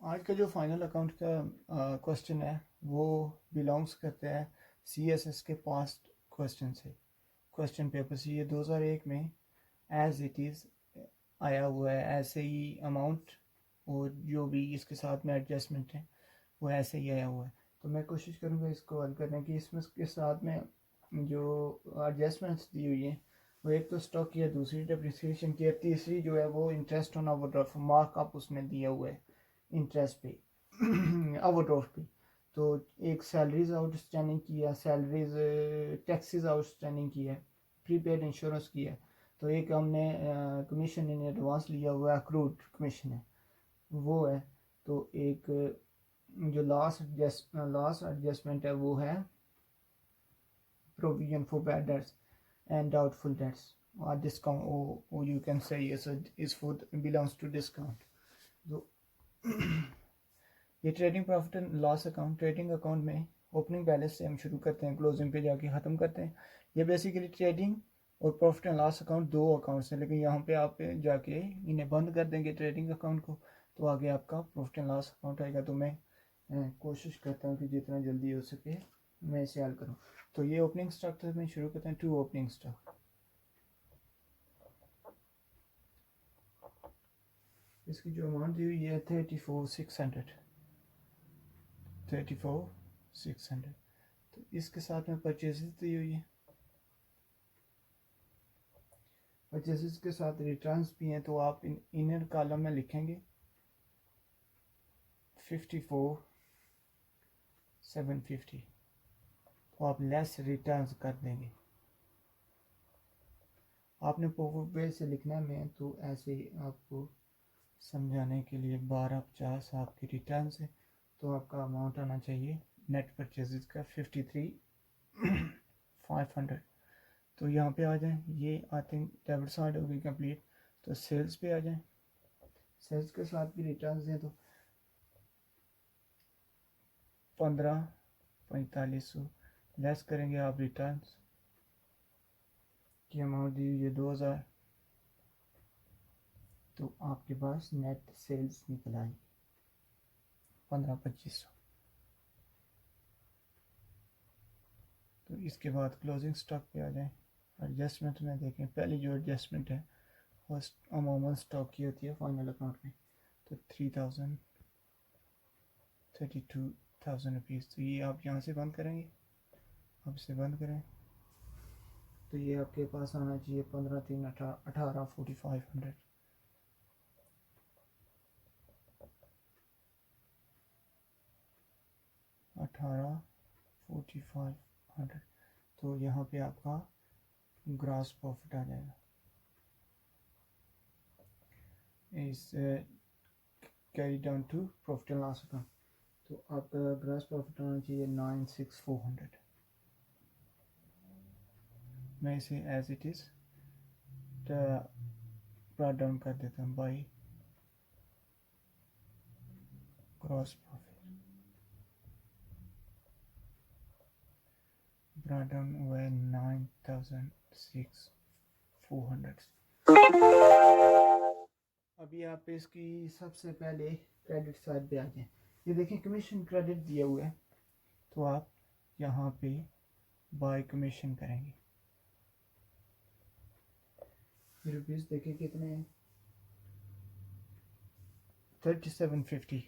आज का जो फाइनल अकाउंट का क्वेश्चन है वो बिलोंग्स करते हैं सीएसएस के पास्ट क्वेश्चन से। क्वेश्चन पेपर से ये 2001 में एज इट इज़ आया हुआ है, ऐसे ही अमाउंट और जो भी इसके साथ में एडजस्टमेंट है वो ऐसे ही आया हुआ है। तो मैं कोशिश करूँगा इसको हल करने की। इसमें के साथ में जो एडजस्टमेंट्स दी हुई है वो एक तो स्टॉक की है, दूसरी डिप्रिसिएशन की है, तीसरी जो है वो इंटरेस्ट ऑन ओवरड्राफ्ट मार्कअप उसमें दिया हुआ है इंटरेस्ट पे ओवरड्राफ्ट पे। तो एक सैलरीज आउटस्टैंडिंग की है, सैलरीज टैक्सेस आउटस्टैंडिंग की है, प्रीपेड इंश्योरेंस की है। तो एक हमने कमीशन इन एडवांस लिया हुआ है, अक्रूड कमीशन है वो है। तो एक जो लास्ट एडजस्टमेंट है वो है provision for bad debts and doubtful debts or discount, or you can say is for belongs to discount. तो ये trading profit and loss account, trading account में ओपनिंग बैलेंस से हम शुरू करते हैं, क्लोजिंग पे जाके ख़त्म करते हैं। ये बेसिकली ट्रेडिंग और प्रॉफिट एंड लॉस अकाउंट दो अकाउंट्स हैं, लेकिन यहाँ पे आप जाके इन्हें बंद कर देंगे ट्रेडिंग अकाउंट को, तो आगे आपका प्रॉफिट एंड लॉस अकाउंट आएगा। तो मैं कोशिश करता हूँ कि जितना जल्दी हो सके मैं इसे हल करूँ। तो ये ओपनिंग स्टॉक से मैं शुरू करते हैं, टू ओपनिंग स्टॉक। इसकी जो अमाउंट दी हुई है 34,600। तो इसके साथ में परचेजेस दी हुई है, परचेजेस के साथ रिटर्न्स भी हैं। तो आप इनर कॉलम में लिखेंगे 54,750, तो आप लेस रिटर्न्स कर देंगे। आपने पॉवर पे से लिखना है, तो ऐसे ही आपको समझाने के लिए 1250 आपकी रिटर्न है। तो आपका अमाउंट आना चाहिए नेट परचेजेस का 53,500। तो यहाँ पे आ जाएं, ये आई थिंक डेबिट साइड होगी कंप्लीट। तो सेल्स पे आ जाएं, सेल्स के साथ भी रिटर्न दें। तो 15,4500 लेस करेंगे आप रिटर्न की अमाउंट दी हुई है 2000, तो आपके पास नेट सेल्स निकल आएगी 15,2500। तो इसके बाद क्लोजिंग स्टॉक पे आ जाएं। एडजस्टमेंट में देखें, पहली जो एडजस्टमेंट है वो अमूमन स्टॉक की होती है फाइनल अकाउंट में। तो 32,000 रुपीज़, तो ये आप यहाँ से बंद करेंगे, आप इसे बंद करें। तो ये आपके पास आना चाहिए 15,318 4500। 4500। तो यहाँ पे आपका ग्रॉस प्रॉफिट आ जाएगा। इस carry down to profit and loss account. तो आपका ग्रॉस प्रॉफिट आना चाहिए 96,400। मैं इसे as it is brought down कर देता हूँ by gross profit. Brought down हुआ है 9,600। अभी आप इसकी सबसे पहले क्रेडिट साइड पे आ जाएं। ये देखिए कमीशन क्रेडिट दिया हुआ है, तो आप यहाँ पे बाय कमीशन करेंगे। रुपीज़ देखिए कितने हैं, 3750।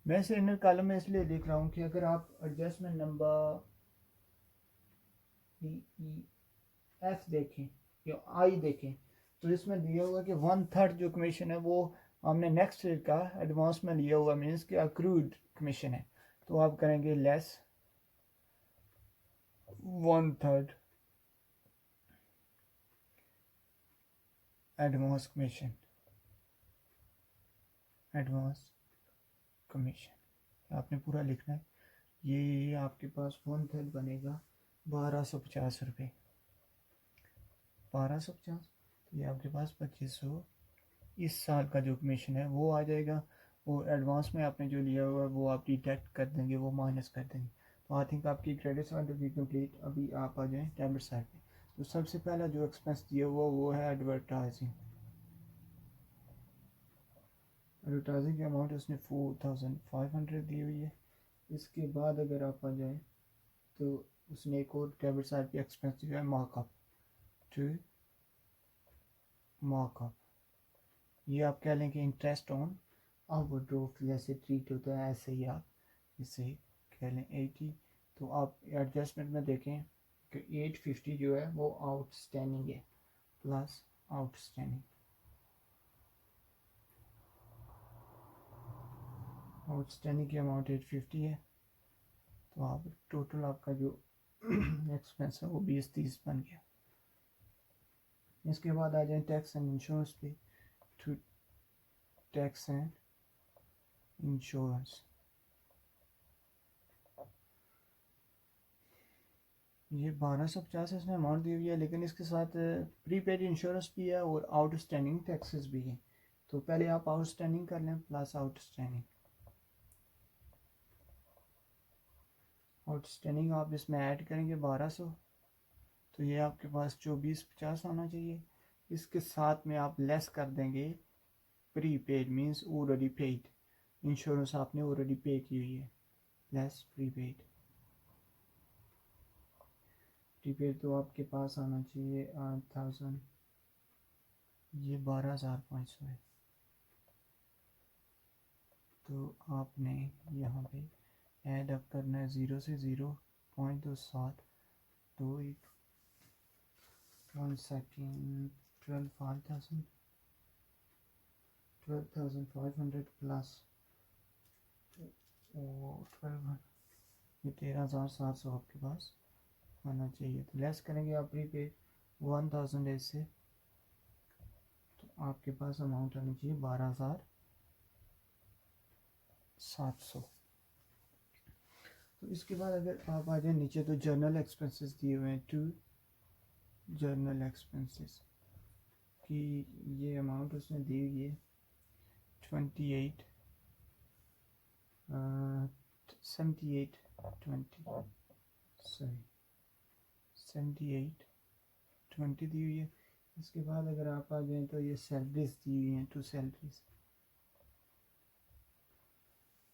मैं इसे इनर कॉलम में इसलिए लिख रहा हूँ कि अगर आप एडजस्टमेंट नंबर एफ देखें या आई देखें, तो इसमें दिया हुआ कि 1/3 जो कमीशन है वो हमने नेक्स्ट ईयर का एडवांस में लिया हुआ, मीन्स कि अक्रूड कमीशन है। तो आप करेंगे less 1/3 advance commission, advance commission आपने पूरा लिखना है। ये आपके पास 1/3 बनेगा 1250 रुपये, 1250। तो ये आपके पास 2500 इस साल का जो कमीशन है वो आ जाएगा। और एडवांस में आपने जो लिया हुआ है वो आप डिडक्ट कर देंगे, वो माइनस कर देंगे। तो आई थिंक आपकी क्रेडिट साइड होगी कंप्लीट। अभी आप आ जाएं डेबिट साइड पे। तो सबसे पहला जो एक्सपेंस दिया हुआ वो है एडवर्टाइजिंग। एडवर्टाइजिंग की अमाउंट उसने 4500 दी हुई है। इसके बाद अगर आप आ जाए तो उसने एक और डेबिट साइड पे एक्सपेंस दिया है, मार्कअप टू मार्कअप। ये आप कह लें कि इंटरेस्ट ऑन ओवरड्राफ्ट जैसे ट्रीट होता है, ऐसे ही आप इसे कह लें 80। तो आप एडजस्टमेंट में देखें कि 850 जो है वो आउटस्टैंडिंग है, प्लस आउटस्टैंडिंग। आउटस्टैंडिंग की अमाउंट 850 है। तो आप टोटल आपका जो एक्सपेंस है वो 20-30 बन गया। इसके बाद आ जाए टैक्स एंड इंश्योरेंस पे। टू टैक्स एंड इंश्योरेंस, ये 1250 इसने अमाउंट दी हुई है, लेकिन इसके साथ प्रीपेड इंश्योरेंस भी है और आउटस्टैंडिंग टैक्सेस भी हैं। तो पहले आप आउटस्टैंडिंग कर लें, प्लस आउटस्टैंडिंग। आउटस्टैंडिंग आप इसमें ऐड करेंगे 1200, तो ये आपके पास 2450 आना चाहिए। इसके साथ में आप लेस कर देंगे prepaid, means already paid, insurance आपने ऑलरेडी पे की हुई है, लेस प्रीपेड। प्रीपेड तो आपके पास आना चाहिए 8000, ये 12500 है। तो आपने यहाँ पे ऐड अप करना है 0 से 0.27, तो एक 1 सेकेंड, 12,500 प्लस 1200, ये 13,700 आपके पास आना चाहिए। तो लेस करेंगे आप प्रीपेड 1000 से, तो आपके पास अमाउंट आनी चाहिए 12,700। तो इसके बाद अगर आप आ जाए नीचे, तो जर्नल एक्सपेंसेस दिए हुए हैं, टू जर्नल एक्सपेंसेस की ये अमाउंट उसने दी हुई है 28 78 20 सॉरी 78 20 दी हुई है। इसके बाद अगर आप आ जाएं तो ये सैलरीज दी हुई हैं, टू सैलरीज।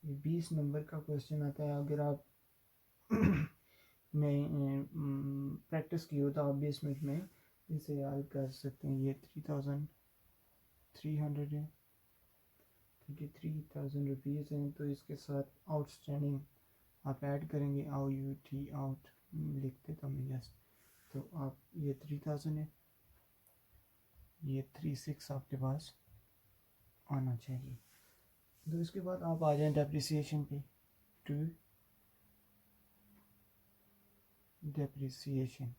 ये 20 नंबर का क्वेश्चन आता है। अगर आप में प्रैक्टिस की हो तो आप 20 मिनट में इसे हल कर सकते हैं। ये 3300 है, क्योंकि 3000 रुपीज़ हैं, तो इसके साथ आउटस्टैंडिंग आप ऐड करेंगे, आउट लिख देता हूँ जस्ट। तो आप ये 3000 है, ये 36 आपके पास आना चाहिए। तो इसके बाद आप आ जाएं डेप्रिसिएशन पे, टू डेप्रिसिएशन।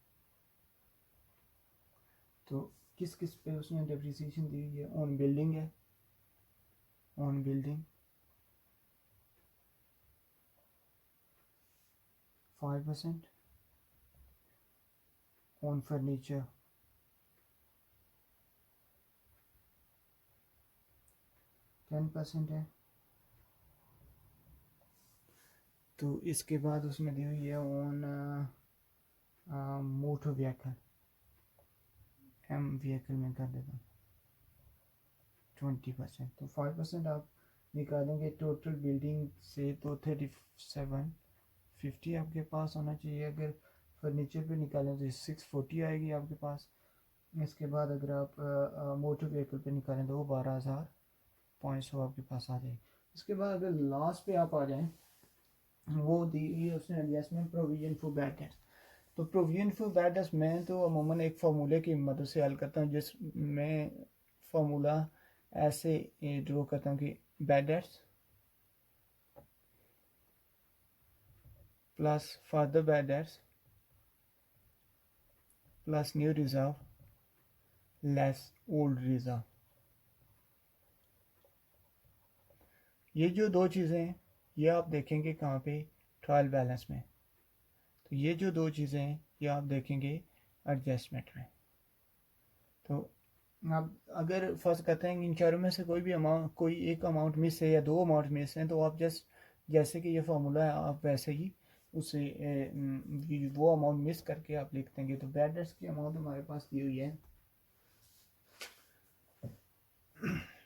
तो किस किस पे उसने डेप्रिसिएशन दी हुई है? ऑन बिल्डिंग है, ऑन बिल्डिंग 5%, ऑन फर्नीचर 10% है। तो इसके बाद उसमें दी हुई है on motor vehicle, M vehicle में कर देता हूँ 20%। तो 5% आप निकालेंगे टोटल बिल्डिंग से, तो 3750 आपके पास होना चाहिए। अगर फर्नीचर पे निकालें तो 640 आएगी आपके पास। इसके बाद अगर आप मोटर व्हीकल पे निकालें तो वो 12,500 आपके पास आ जाएगी। इसके बाद अगर लास्ट पे आप आ जाएं, वो दी उसने adjustment provision for bad debts. तो प्रोविजन फॉर बैड डेट्स मैं तो अमूमन एक फार्मूले की मदद से हल करता हूँ, जिसमें फार्मूला ऐसे ड्रॉ करता हूँ कि bad debts plus further bad debts plus new reserve less old reserve. ये जो दो चीज़ें हैं ये आप देखेंगे कहाँ पे? ट्रायल बैलेंस में। तो ये जो दो चीज़ें हैं ये आप देखेंगे एडजस्टमेंट में। तो आप अगर फर्स्ट कहते हैं कि इन चारों में से कोई भी अमाउंट, कोई एक अमाउंट मिस है या दो अमाउंट मिस हैं, तो आप जस्ट जैसे कि ये फार्मूला है आप वैसे ही उसे वो अमाउंट मिस करके आप लिख देंगे। तो बैड डेट्स की अमाउंट हमारे पास दी हुई है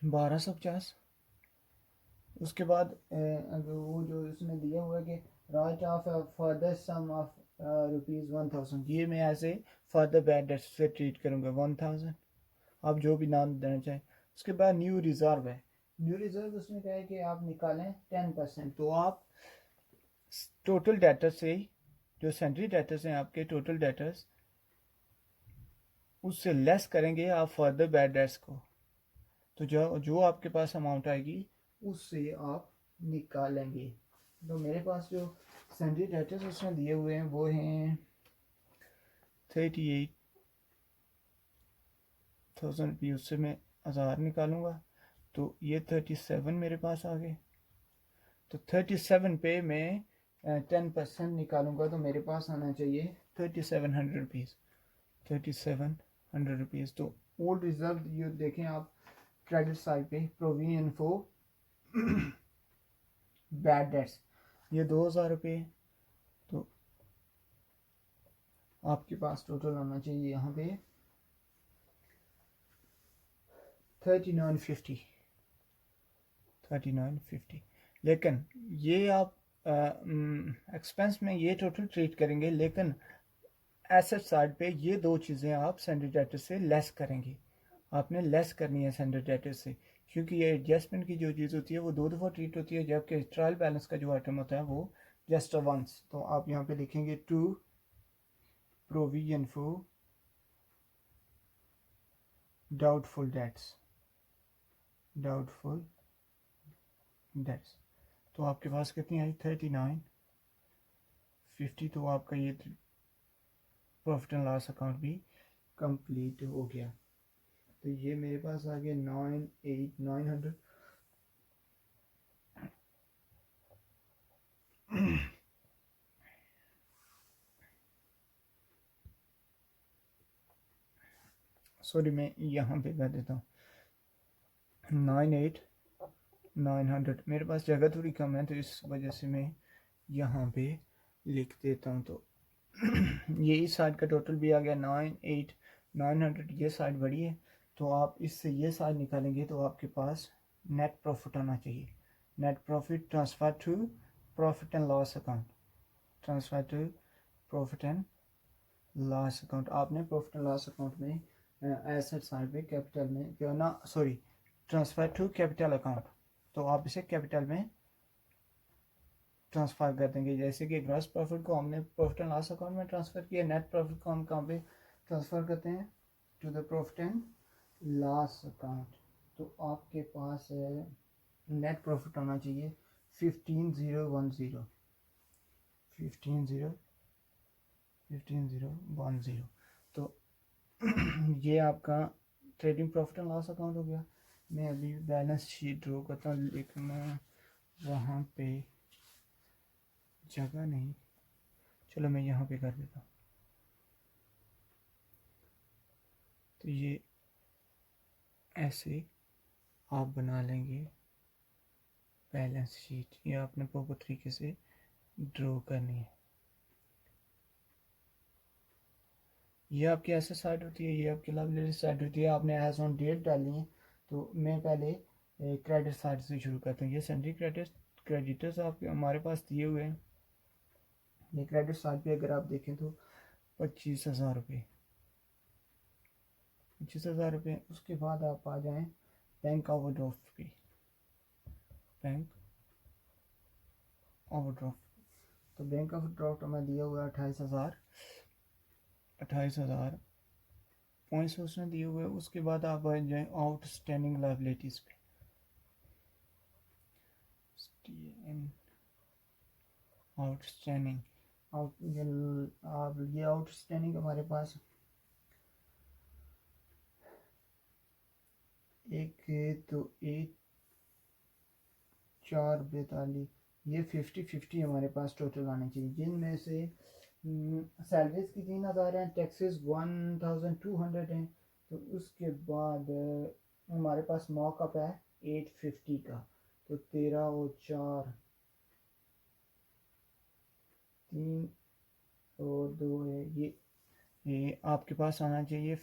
1250, उसके बाद अगर वो जो इसमें दिया हुआ है कि write off further sum of ₹1000, ये मैं ऐसे फर्दर बैड डेट से ट्रीट करूँगा 1000, आप जो भी नाम देना चाहें। उसके बाद न्यू रिजर्व है। न्यू रिजर्व उसमें क्या है कि आप निकालें 10%, तो आप टोटल डेटर से, जो सेंट्री डेटर्स हैं आपके टोटल डेटर्स, उससे लेस करेंगे आप फर्दर बैड डेट्स को, तो जो जो आपके पास अमाउंट आएगी उससे आप निकालेंगे। तो मेरे पास जो सेंट्री डेटर्स उसमें दिए हुए हैं वो हैं 38,000 रुपये, उससे मैं 1000 निकालूंगा तो ये 37 मेरे पास आ गए। तो 37 पे मैं 10% निकालूंगा तो मेरे पास आना चाहिए 3700 रुपीज़, 3700 रुपीज़। तो ओल्ड रिजर्व ये देखें आप क्रेडिट साइड पे, प्रोविजन फॉर बैड डेट्स, ये 2000 रुपये। तो आपके पास टोटल आना चाहिए यहाँ पे 3950। लेकिन ये आप एक्सपेंस में ये टोटल ट्रीट करेंगे, लेकिन एसेट साइड पे ये दो चीज़ें आप सेंट्री डेटर से लेस करेंगे। आपने लेस करनी है सेंट्री डेटर से, क्योंकि ये एडजस्टमेंट की जो चीज़ होती है वो 2 दफ़ा ट्रीट होती है, जबकि ट्रायल बैलेंस का जो आइटम होता है वो जस्ट वंस। तो आप यहाँ पे लिखेंगे to provision for doubtful debts, doubtful debts. तो आपके पास कितनी आई 3950। तो आपका ये प्रॉफिट एंड लॉस अकाउंट भी कंप्लीट हो गया। तो ये मेरे पास आ गया 900। सॉरी मैं यहाँ पे कर देता हूँ 900। मेरे पास जगह थोड़ी कम है तो इस वजह से मैं यहाँ पे लिख देता हूँ। तो ये इस साइड का टोटल भी आ गया 900। ये साइड बड़ी है तो आप इससे ये साइड निकालेंगे तो आपके पास नेट प्रॉफिट आना चाहिए। Net profit transfer to profit and loss account, transfer to profit and loss account. आपने प्रॉफिट एंड लॉस अकाउंट में एसेट साइड पे कैपिटल में क्यों ना, sorry, transfer to capital account, तो आप इसे कैपिटल में ट्रांसफ़र कर देंगे। जैसे कि ग्रॉस प्रॉफिट को हमने प्रॉफिट एंड लॉस अकाउंट में ट्रांसफ़र किया, नेट प्रॉफिट को हम कहाँ पे ट्रांसफ़र करते हैं, to the profit and loss account. तो आपके पास नेट प्रॉफिट आना चाहिए 15010, 15010। तो ये आपका trading profit and loss account हो गया। मैं अभी बैलेंस शीट ड्रॉ करता हूँ, लेकिन वहाँ पे जगह नहीं, चलो मैं यहाँ पे कर देता हूँ। तो ये ऐसे आप बना लेंगे बैलेंस शीट, ये आपने प्रॉपर तरीके से ड्रॉ करनी है। ये आपकी ऐसे साइड होती है, ये आपकी लाइबिलिटी साइड होती है। आपने एज ऑन डेट डालनी है। तो मैं पहले क्रेडिट साइड से शुरू करता हूँ। ये सेंट्री क्रेडिटर्स आपके हमारे पास दिए हुए हैं। ये क्रेडिट साइड पे अगर आप देखें तो 25,000 रुपये, 25,000 रुपये। उसके बाद आप आ जाएं बैंक ओवरड्राफ्ट पे, बैंक ओवरड्राफ्ट। तो बैंक ओवरड्राफ्ट हमें दिया हुआ है 28,000 पॉइंट्स उसने दिए हुए। उसके बाद आप आ जाएं आउटस्टैंडिंग लाइबिलिटीज़ पे, आउटस्टैंडिंग ये आउटस्टैंडिंग हमारे पास एक तो 1,442, ये 50-50 हमारे पास टोटल आने चाहिए, जिनमें से सैलरीज की 3,000 हैं, टैक्सेस 1,200 हैं। तो उसके बाद हमारे पास मॉकअप है 850 का। तो 13 और 4, 3 और 2 है, ये आपके पास आना चाहिए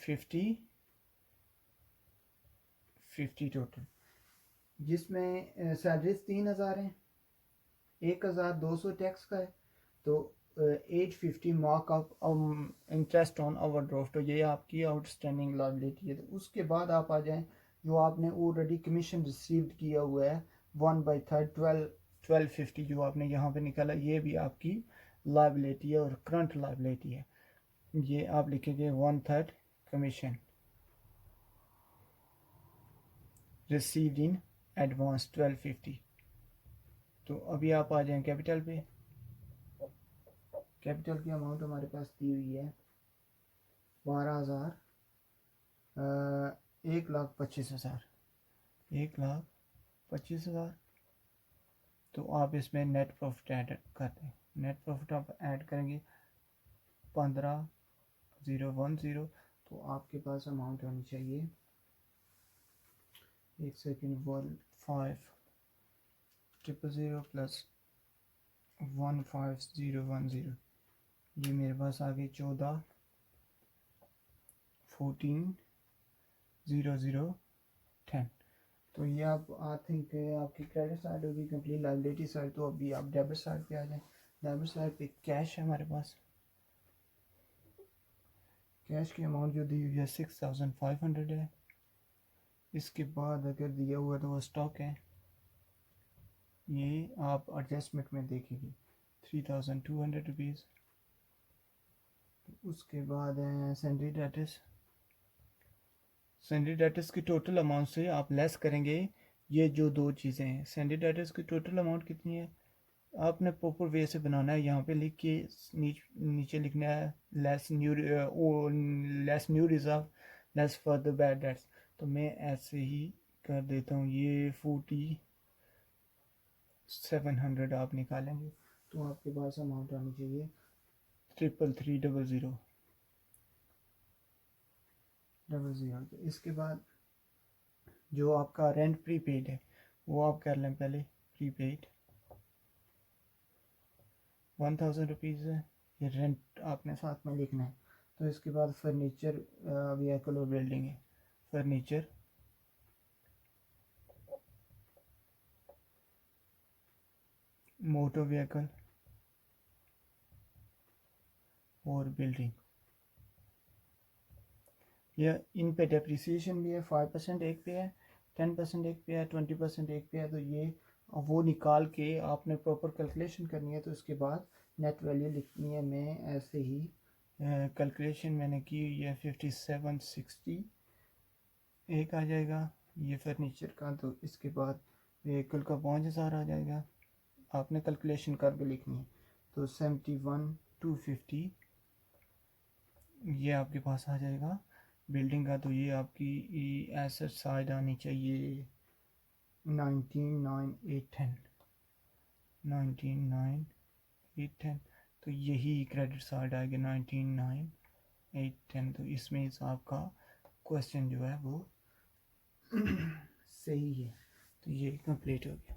50 टोटल। जिसमें सैलरीज 3000 हैं, 1200 टैक्स का है, तो 850 mark of interest on overdraft, तो ये आपकी आउटस्टैंडिंग लायबिलिटी है। तो उसके बाद आप आ जाएं जो आपने ऑलरेडी कमीशन रिसीव्ड किया हुआ है 1/3 1250 जो आपने यहाँ पे निकाला, ये भी आपकी लायबिलिटी है और करंट लायबिलिटी है। ये आप लिखेंगे 1/3 कमीशन रिसीव्ड इन एडवांस 1250। तो अभी आप आ जाएं कैपिटल पे। कैपिटल की अमाउंट हमारे पास दी हुई है 12,000, 1,25,000, 1,25,000। तो आप इसमें नेट प्रॉफिट ऐड कर दें। नेट प्रॉफिट आप ऐड करेंगे 15,010, तो आपके पास अमाउंट होनी चाहिए, एक सेकेंड, 15,000 प्लस 15,010, ये मेरे पास आ गई 14,010। तो ये आप आई थिंक आपकी क्रेडिट साइड होगी कंप्लीट, लायबिलिटी साइड। तो अभी आप डेबिट साइड पे आ जाएं। डेबिट साइड पे कैश है हमारे पास। कैश की अमाउंट जो दी हुई है 6,500 है। इसके बाद अगर दिया हुआ तो वो स्टॉक है, ये आप एडजस्टमेंट में देखेंगे 3,200 रुपीज़। उसके बाद है सैलरी डेटर्स। सैलरी डेटर्स की टोटल अमाउंट से आप लेस करेंगे ये जो दो चीज़ें हैं। सैलरी डेटर्स की टोटल अमाउंट कितनी है आपने प्रॉपर वे से बनाना है। यहाँ पे लिख के नीचे लिखना है less new reserve less further bad debts. तो मैं ऐसे ही कर देता हूँ, ये 4700 आप निकालेंगे तो आपके पास अमाउंट आनी चाहिए 33300। तो इसके बाद जो आपका रेंट प्रीपेड है वो आप कर लें पहले। प्रीपेड 1000 रुपीज़ है, ये रेंट आपने साथ में लिखना है। तो इसके बाद फर्नीचर व्हीकल और बिल्डिंग है। फर्नीचर मोटर व्हीकल और बिल्डिंग, यह इन पे डेप्रिसिएशन भी है। 5% एक पे है, 10% एक पे है, 20% एक पे है। तो ये वो निकाल के आपने प्रॉपर कैलकुलेशन करनी है। तो इसके बाद नेट वैल्यू लिखनी है। मैं ऐसे ही कैलकुलेशन मैंने की हुई है 5760 एक आ जाएगा ये फर्नीचर का। तो इसके बाद व्हीकल का 5,000 आ जाएगा, आपने कैलकुलेशन करके लिखनी है। तो 71,250 ये आपके पास आ जाएगा। बिल्डिंग का तो ये आपकी एसेट साइड आनी चाहिए 19,910। तो यही क्रेडिट साइड आएगा 19,910। तो इसमें आपका क्वेश्चन जो है वो सही है। तो ये कंप्लीट हो गया।